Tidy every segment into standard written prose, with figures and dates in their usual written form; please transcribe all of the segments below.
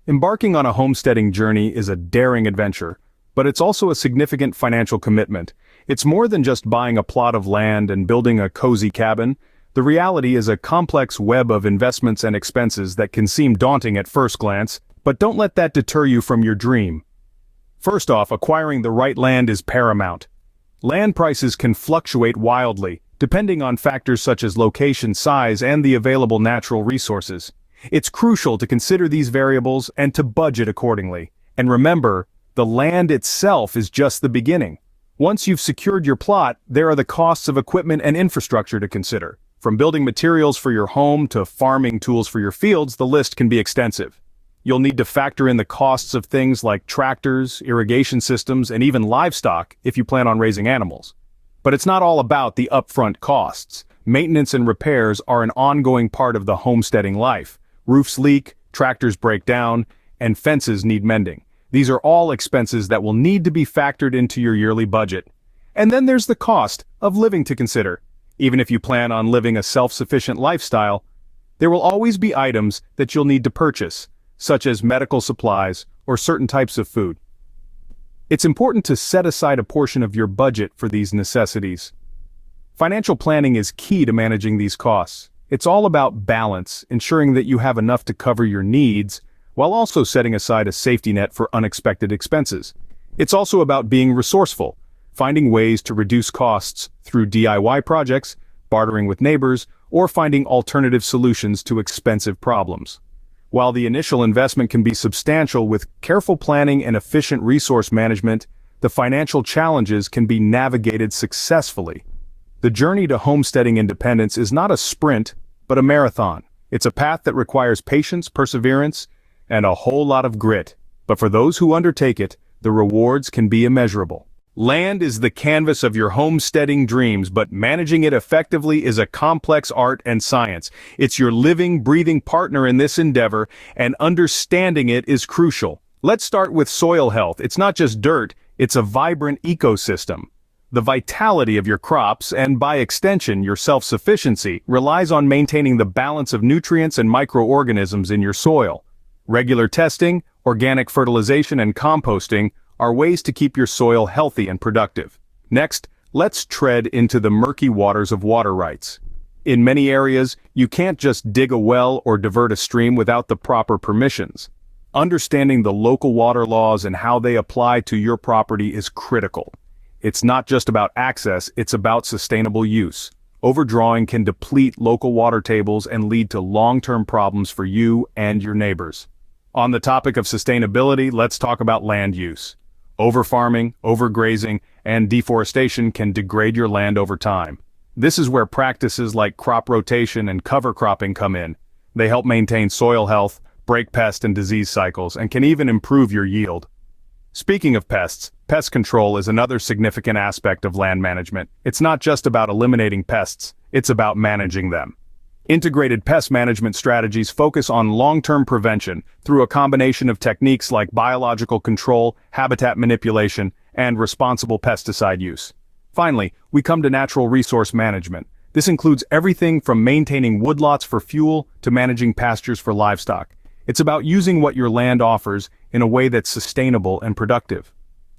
Embarking on a homesteading journey is a daring adventure, but it's also a significant financial commitment. It's more than just buying a plot of land and building a cozy cabin. The reality is a complex web of investments and expenses that can seem daunting at first glance, but don't let that deter you from your dream. First off, acquiring the right land is paramount. Land prices can fluctuate wildly, depending on factors such as location, size, and the available natural resources. It's crucial to consider these variables and to budget accordingly. And remember, the land itself is just the beginning. Once you've secured your plot, there are the costs of equipment and infrastructure to consider. From building materials for your home to farming tools for your fields, the list can be extensive. You'll need to factor in the costs of things like tractors, irrigation systems, and even livestock if you plan on raising animals. But it's not all about the upfront costs. Maintenance and repairs are an ongoing part of the homesteading life. Roofs leak, tractors break down, and fences need mending. These are all expenses that will need to be factored into your yearly budget. And then there's the cost of living to consider. Even if you plan on living a self-sufficient lifestyle, there will always be items that you'll need to purchase, such as medical supplies or certain types of food. It's important to set aside a portion of your budget for these necessities. Financial planning is key to managing these costs. It's all about balance, ensuring that you have enough to cover your needs, while also setting aside a safety net for unexpected expenses. It's also about being resourceful, finding ways to reduce costs through DIY projects, bartering with neighbors, or finding alternative solutions to expensive problems. While the initial investment can be substantial, with careful planning and efficient resource management, the financial challenges can be navigated successfully. The journey to homesteading independence is not a sprint, but a marathon. It's a path that requires patience, perseverance, and a whole lot of grit. But for those who undertake it, the rewards can be immeasurable. Land is the canvas of your homesteading dreams, but managing it effectively is a complex art and science. It's your living, breathing partner in this endeavor, and understanding it is crucial. Let's start with soil health. It's not just dirt, it's a vibrant ecosystem. The vitality of your crops, and by extension your self-sufficiency, relies on maintaining the balance of nutrients and microorganisms in your soil. Regular testing, organic fertilization, and composting are ways to keep your soil healthy and productive. Next, let's tread into the murky waters of water rights. In many areas, you can't just dig a well or divert a stream without the proper permissions. Understanding the local water laws and how they apply to your property is critical. It's not just about access, it's about sustainable use. Overdrawing can deplete local water tables and lead to long-term problems for you and your neighbors. On the topic of sustainability, let's talk about land use. Overfarming, overgrazing, and deforestation can degrade your land over time. This is where practices like crop rotation and cover cropping come in. They help maintain soil health, break pest and disease cycles, and can even improve your yield. Speaking of pests, pest control is another significant aspect of land management. It's not just about eliminating pests, it's about managing them. Integrated pest management strategies focus on long-term prevention through a combination of techniques like biological control, habitat manipulation, and responsible pesticide use. Finally, we come to natural resource management. This includes everything from maintaining woodlots for fuel to managing pastures for livestock. It's about using what your land offers in a way that's sustainable and productive.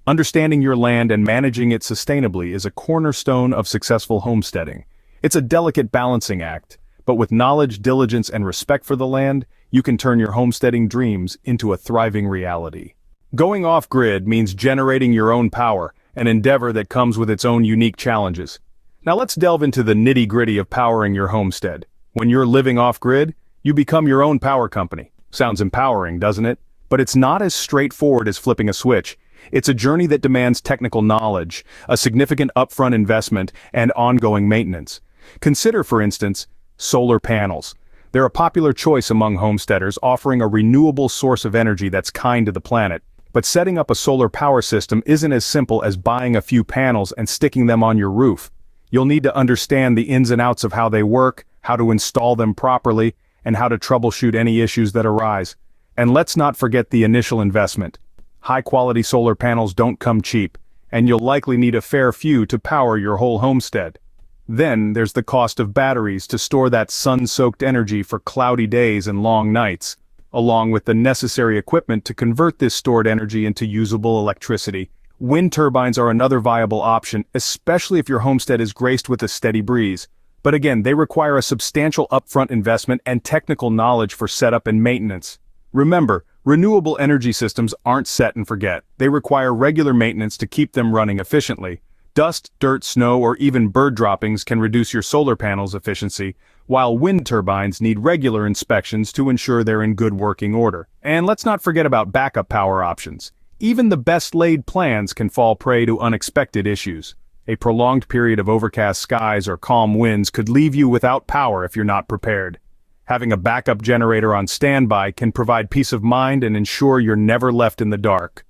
Understanding your land and managing it sustainably is a cornerstone of successful homesteading. It's a delicate balancing act, but with knowledge, diligence, and respect for the land, you can turn your homesteading dreams into a thriving reality. Going off-grid means generating your own power, an endeavor that comes with its own unique challenges. Now let's delve into the nitty-gritty of powering your homestead. When you're living off-grid, you become your own power company. Sounds empowering, doesn't it? But it's not as straightforward as flipping a switch. It's a journey that demands technical knowledge, a significant upfront investment, and ongoing maintenance. Consider, for instance, solar panels. They're a popular choice among homesteaders, offering a renewable source of energy that's kind to the planet. But setting up a solar power system isn't as simple as buying a few panels and sticking them on your roof. You'll need to understand the ins and outs of how they work, how to install them properly, and how to troubleshoot any issues that arise. And let's not forget the initial investment. High-quality solar panels don't come cheap, and you'll likely need a fair few to power your whole homestead. Then there's the cost of batteries to store that sun-soaked energy for cloudy days and long nights. along with the necessary equipment to convert this stored energy into usable electricity. Wind turbines are another viable option, especially if your homestead is graced with a steady breeze. But again, they require a substantial upfront investment and technical knowledge for setup and maintenance. Remember, renewable energy systems aren't set and forget. They require regular maintenance to keep them running efficiently. Dust, dirt, snow, or even bird droppings can reduce your solar panels' efficiency, while wind turbines need regular inspections to ensure they're in good working order. And let's not forget about backup power options. Even the best-laid plans can fall prey to unexpected issues. A prolonged period of overcast skies or calm winds could leave you without power if you're not prepared. Having a backup generator on standby can provide peace of mind and ensure you're never left in the dark.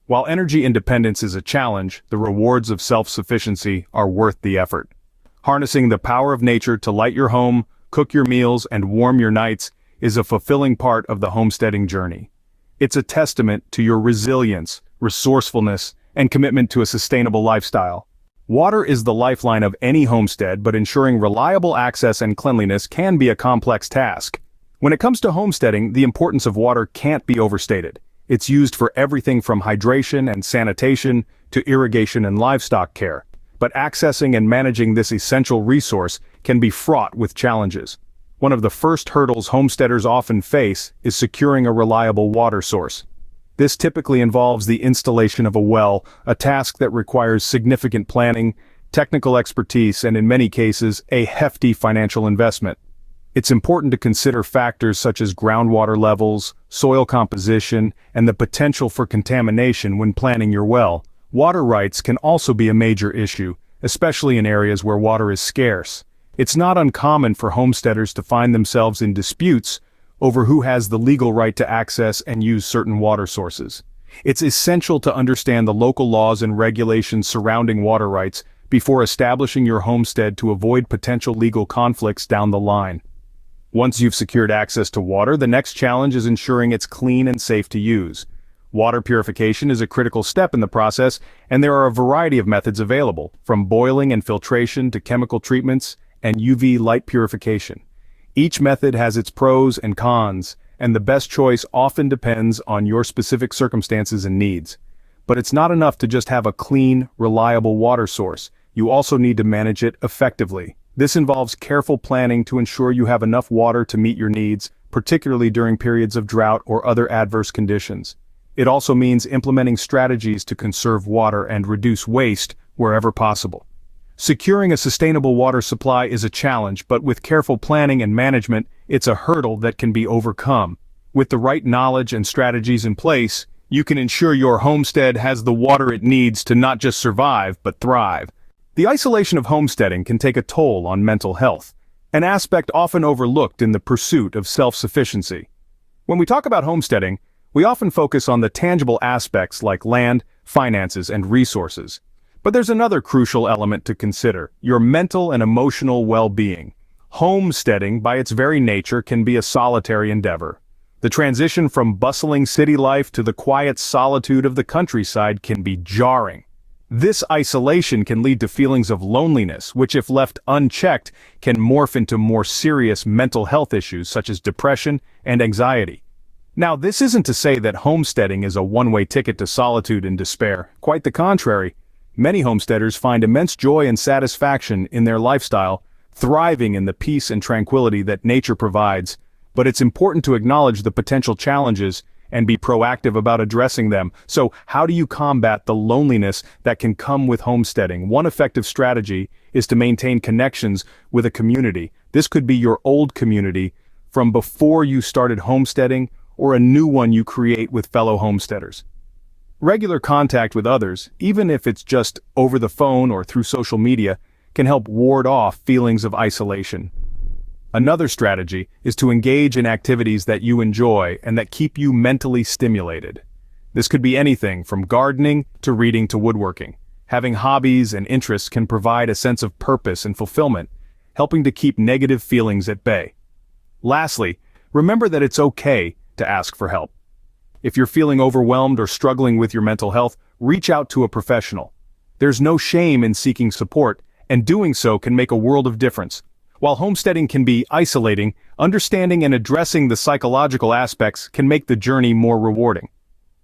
While energy independence is a challenge, the rewards of self-sufficiency are worth the effort. Harnessing the power of nature to light your home, cook your meals, and warm your nights is a fulfilling part of the homesteading journey. It's a testament to your resilience, resourcefulness, and commitment to a sustainable lifestyle. Water is the lifeline of any homestead, but ensuring reliable access and cleanliness can be a complex task. When it comes to homesteading, the importance of water can't be overstated. It's used for everything from hydration and sanitation to irrigation and livestock care. But accessing and managing this essential resource can be fraught with challenges. One of the first hurdles homesteaders often face is securing a reliable water source. This typically involves the installation of a well, a task that requires significant planning, technical expertise, and in many cases, a hefty financial investment. It's important to consider factors such as groundwater levels, soil composition, and the potential for contamination when planning your well. Water rights can also be a major issue, especially in areas where water is scarce. It's not uncommon for homesteaders to find themselves in disputes over who has the legal right to access and use certain water sources. It's essential to understand the local laws and regulations surrounding water rights before establishing your homestead to avoid potential legal conflicts down the line. Once you've secured access to water, the next challenge is ensuring it's clean and safe to use. Water purification is a critical step in the process, and there are a variety of methods available, from boiling and filtration to chemical treatments and UV light purification. Each method has its pros and cons, and the best choice often depends on your specific circumstances and needs. But it's not enough to just have a clean, reliable water source. You also need to manage it effectively. This involves careful planning to ensure you have enough water to meet your needs, particularly during periods of drought or other adverse conditions. It also means implementing strategies to conserve water and reduce waste wherever possible. Securing a sustainable water supply is a challenge, but with careful planning and management, it's a hurdle that can be overcome. With the right knowledge and strategies in place, you can ensure your homestead has the water it needs to not just survive, but thrive. The isolation of homesteading can take a toll on mental health, an aspect often overlooked in the pursuit of self-sufficiency. When we talk about homesteading, we often focus on the tangible aspects like land, finances, and resources. But there's another crucial element to consider: your mental and emotional well-being. Homesteading, by its very nature, can be a solitary endeavor. The transition from bustling city life to the quiet solitude of the countryside can be jarring. This isolation can lead to feelings of loneliness, which, if left unchecked, can morph into more serious mental health issues such as depression and anxiety. Now, this isn't to say that homesteading is a one-way ticket to solitude and despair. Quite the contrary. Many homesteaders find immense joy and satisfaction in their lifestyle, thriving in the peace and tranquility that nature provides. But it's important to acknowledge the potential challenges and be proactive about addressing them. So, how do you combat the loneliness that can come with homesteading? One effective strategy is to maintain connections with a community. This could be your old community from before you started homesteading, or a new one you create with fellow homesteaders. Regular contact with others, even if it's just over the phone or through social media, can help ward off feelings of isolation. Another strategy is to engage in activities that you enjoy and that keep you mentally stimulated. This could be anything from gardening to reading to woodworking. Having hobbies and interests can provide a sense of purpose and fulfillment, helping to keep negative feelings at bay. Lastly, remember that it's okay to ask for help. If you're feeling overwhelmed or struggling with your mental health, reach out to a professional. There's no shame in seeking support, and doing so can make a world of difference. While homesteading can be isolating, understanding and addressing the psychological aspects can make the journey more rewarding.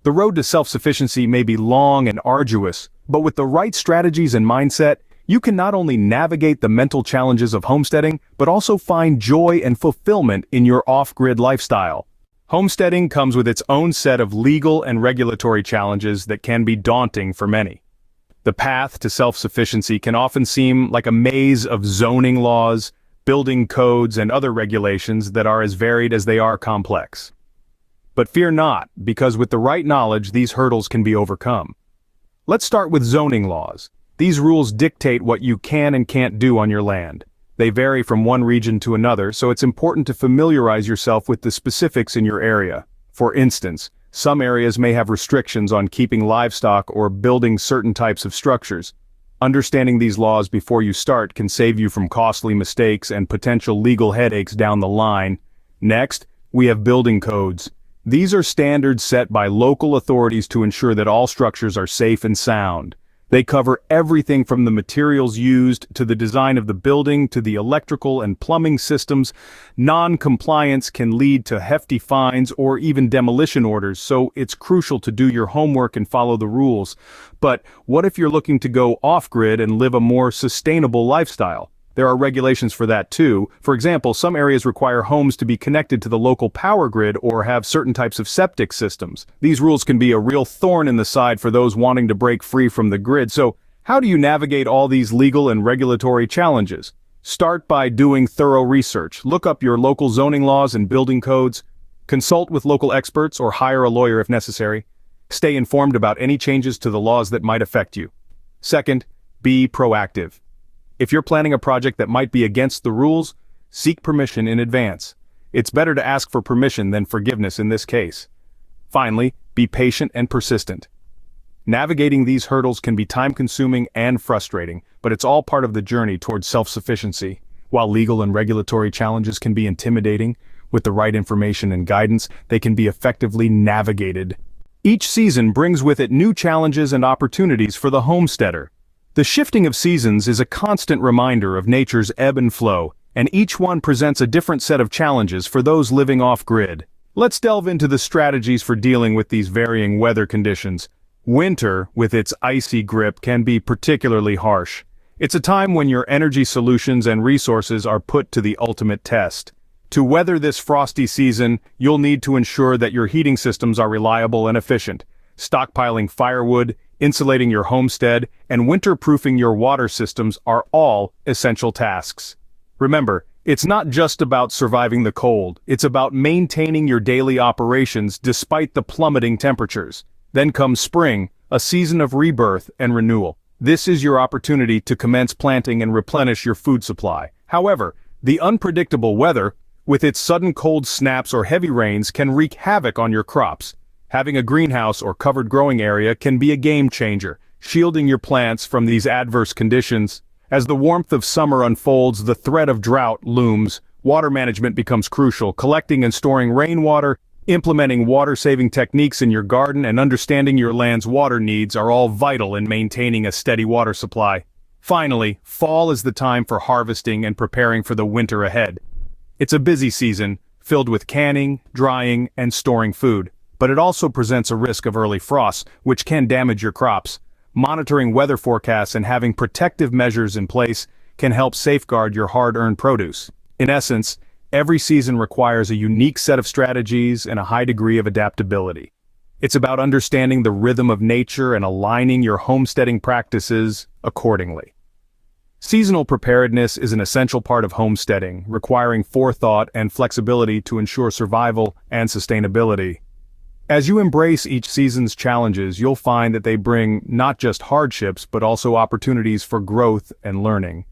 The road to self-sufficiency may be long and arduous, but with the right strategies and mindset, you can not only navigate the mental challenges of homesteading, but also find joy and fulfillment in your off-grid lifestyle. Homesteading comes with its own set of legal and regulatory challenges that can be daunting for many. The path to self-sufficiency can often seem like a maze of zoning laws, building codes, and other regulations that are as varied as they are complex. But fear not, because with the right knowledge, these hurdles can be overcome. Let's start with zoning laws. These rules dictate what you can and can't do on your land. They vary from one region to another, so it's important to familiarize yourself with the specifics in your area. For instance, some areas may have restrictions on keeping livestock or building certain types of structures. Understanding these laws before you start can save you from costly mistakes and potential legal headaches down the line. Next, we have building codes. These are standards set by local authorities to ensure that all structures are safe and sound. They cover everything from the materials used to the design of the building to the electrical and plumbing systems. Non-compliance can lead to hefty fines or even demolition orders, so it's crucial to do your homework and follow the rules. But what if you're looking to go off-grid and live a more sustainable lifestyle? There are regulations for that too. For example, some areas require homes to be connected to the local power grid or have certain types of septic systems. These rules can be a real thorn in the side for those wanting to break free from the grid. So, how do you navigate all these legal and regulatory challenges? Start by doing thorough research. Look up your local zoning laws and building codes. Consult with local experts or hire a lawyer if necessary. Stay informed about any changes to the laws that might affect you. Second, be proactive. If you're planning a project that might be against the rules, seek permission in advance. It's better to ask for permission than forgiveness in this case. Finally, be patient and persistent. Navigating these hurdles can be time-consuming and frustrating, but it's all part of the journey towards self-sufficiency. While legal and regulatory challenges can be intimidating, with the right information and guidance, they can be effectively navigated. Each season brings with it new challenges and opportunities for the homesteader. The shifting of seasons is a constant reminder of nature's ebb and flow, and each one presents a different set of challenges for those living off-grid. Let's delve into the strategies for dealing with these varying weather conditions. Winter, with its icy grip, can be particularly harsh. It's a time when your energy solutions and resources are put to the ultimate test. To weather this frosty season, you'll need to ensure that your heating systems are reliable and efficient. Stockpiling firewood, insulating your homestead, and winter-proofing your water systems are all essential tasks. Remember, it's not just about surviving the cold, it's about maintaining your daily operations despite the plummeting temperatures. Then comes spring, a season of rebirth and renewal. This is your opportunity to commence planting and replenish your food supply. However, the unpredictable weather, with its sudden cold snaps or heavy rains, can wreak havoc on your crops. Having a greenhouse or covered growing area can be a game changer, shielding your plants from these adverse conditions. As the warmth of summer unfolds, the threat of drought looms. Water management becomes crucial. Collecting and storing rainwater, implementing water-saving techniques in your garden, and understanding your land's water needs are all vital in maintaining a steady water supply. Finally, fall is the time for harvesting and preparing for the winter ahead. It's a busy season, filled with canning, drying, and storing food. But it also presents a risk of early frosts, which can damage your crops. Monitoring weather forecasts and having protective measures in place can help safeguard your hard-earned produce. In essence, every season requires a unique set of strategies and a high degree of adaptability. It's about understanding the rhythm of nature and aligning your homesteading practices accordingly. Seasonal preparedness is an essential part of homesteading, requiring forethought and flexibility to ensure survival and sustainability. As you embrace each season's challenges, you'll find that they bring not just hardships but also opportunities for growth and learning.